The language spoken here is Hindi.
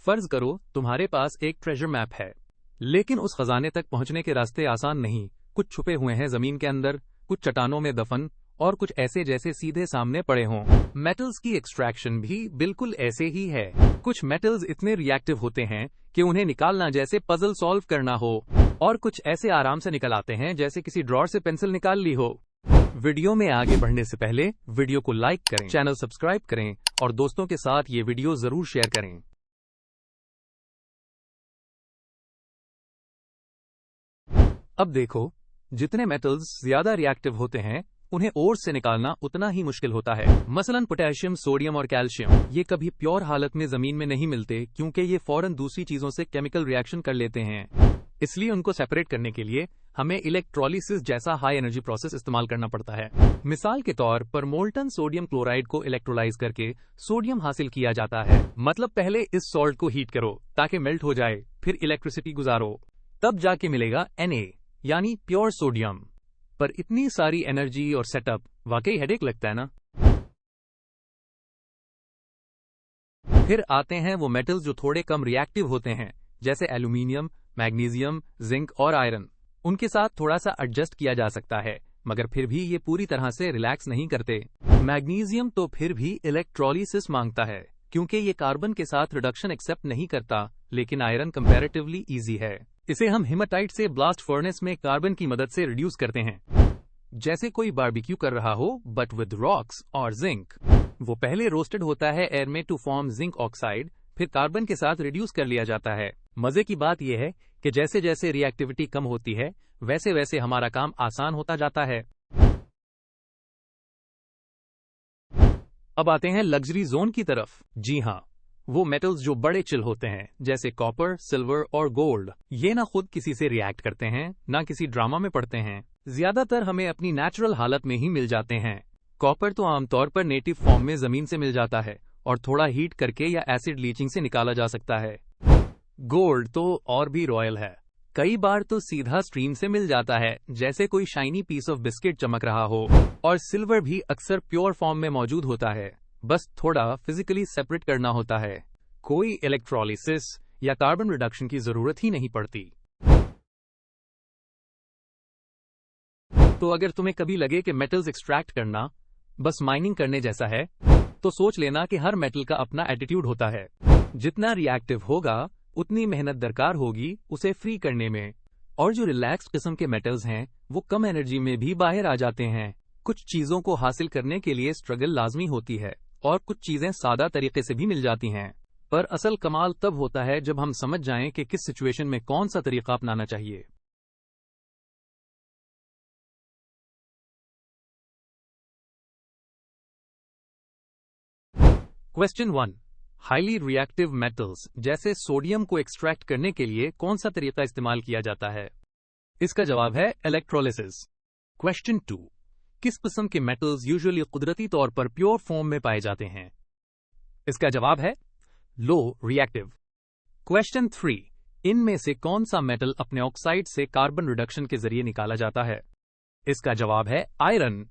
फर्ज करो तुम्हारे पास एक ट्रेजर मैप है, लेकिन उस खजाने तक पहुंचने के रास्ते आसान नहीं। कुछ छुपे हुए हैं जमीन के अंदर, कुछ चट्टानों में दफन, और कुछ ऐसे जैसे सीधे सामने पड़े हों। मेटल्स की एक्सट्रैक्शन भी बिल्कुल ऐसे ही है। कुछ मेटल्स इतने रिएक्टिव होते हैं कि उन्हें निकालना जैसे पजल सॉल्व करना हो, और कुछ ऐसे आराम से निकल आते हैं जैसे किसी ड्रॉर से पेंसिल निकाल ली हो। वीडियो में आगे बढ़ने से पहले वीडियो को लाइक करें, चैनल सब्सक्राइब करें और दोस्तों के साथ ये वीडियो जरूर शेयर करें। अब देखो, जितने मेटल्स ज्यादा रिएक्टिव होते हैं उन्हें ओर से निकालना उतना ही मुश्किल होता है। मसलन पोटेशियम, सोडियम और कैल्शियम, ये कभी प्योर हालत में जमीन में नहीं मिलते क्योंकि ये फौरन दूसरी चीजों से केमिकल रिएक्शन कर लेते हैं। इसलिए उनको सेपरेट करने के लिए हमें इलेक्ट्रोलिसिस जैसा हाई एनर्जी प्रोसेस इस्तेमाल करना पड़ता है। मिसाल के तौर पर मोल्टन सोडियम क्लोराइड को इलेक्ट्रोलाइज करके सोडियम हासिल किया जाता है। मतलब पहले इस सॉल्ट को हीट करो ताकि मेल्ट हो जाए, फिर इलेक्ट्रिसिटी गुजारो, तब जाके मिलेगा Na यानी प्योर सोडियम। पर इतनी सारी एनर्जी और सेटअप वाकई हेडेक लगता है ना। फिर आते हैं वो मेटल्स जो थोड़े कम रिएक्टिव होते हैं, जैसे एल्यूमिनियम, मैग्नीशियम, जिंक और आयरन। उनके साथ थोड़ा सा एडजस्ट किया जा सकता है, मगर फिर भी ये पूरी तरह से रिलैक्स नहीं करते। मैग्नीशियम तो फिर भी इलेक्ट्रोलिसिस मांगता है क्योंकि ये कार्बन के साथ रिडक्शन एक्सेप्ट नहीं करता, लेकिन आयरन कंपैरेटिवली इजी है। इसे हम हेमाटाइट से ब्लास्ट फर्नेस में कार्बन की मदद से रिड्यूस करते हैं, जैसे कोई बारबेक्यू कर रहा हो बट विद रॉक्स और जिंक। वो पहले रोस्टेड होता है एयर में टू फॉर्म जिंक ऑक्साइड, फिर कार्बन के साथ रिड्यूस कर लिया जाता है। मजे की बात यह है कि जैसे जैसे रिएक्टिविटी कम होती है वैसे वैसे हमारा काम आसान होता जाता है। अब आते हैं लग्जरी जोन की तरफ। जी हाँ, वो मेटल्स जो बड़े चिल होते हैं, जैसे कॉपर, सिल्वर और गोल्ड। ये ना खुद किसी से रिएक्ट करते हैं, ना किसी ड्रामा में पड़ते हैं। ज्यादातर हमें अपनी नेचुरल हालत में ही मिल जाते हैं। कॉपर तो आमतौर पर नेटिव फॉर्म में जमीन से मिल जाता है और थोड़ा हीट करके या एसिड लीचिंग से निकाला जा सकता है। गोल्ड तो और भी रॉयल है, कई बार तो सीधा स्ट्रीम से मिल जाता है, जैसे कोई शाइनी पीस ऑफ बिस्किट चमक रहा हो। और सिल्वर भी अक्सर प्योर फॉर्म में मौजूद होता है, बस थोड़ा फिजिकली सेपरेट करना होता है। कोई इलेक्ट्रोलिसिस या कार्बन रिडक्शन की जरूरत ही नहीं पड़ती। तो अगर तुम्हें कभी लगे कि मेटल्स एक्सट्रैक्ट करना बस माइनिंग करने जैसा है, तो सोच लेना कि हर मेटल का अपना एटीट्यूड होता है। जितना रिएक्टिव होगा उतनी मेहनत दरकार होगी उसे फ्री करने में। और जो रिलैक्स किस्म के मेटल्स हैं वो कम एनर्जी में भी बाहर आ जाते हैं। कुछ चीजों को हासिल करने के लिए स्ट्रगल लाजमी होती है और कुछ चीजें सादा तरीके से भी मिल जाती हैं। पर असल कमाल तब होता है जब हम समझ जाएं कि किस सिचुएशन में कौन सा तरीका अपनाना चाहिए। क्वेश्चन 1, हाईली रिएक्टिव मेटल्स जैसे सोडियम को एक्सट्रैक्ट करने के लिए कौन सा तरीका इस्तेमाल किया जाता है? इसका जवाब है इलेक्ट्रोलिसिस। क्वेश्चन 2, किस किस्म के मेटल्स यूजुअली कुदरती तौर पर प्योर फॉर्म में पाए जाते हैं? इसका जवाब है लो रिएक्टिव। क्वेश्चन 3, इनमें से कौन सा मेटल अपने ऑक्साइड से कार्बन रिडक्शन के जरिए निकाला जाता है? इसका जवाब है आयरन।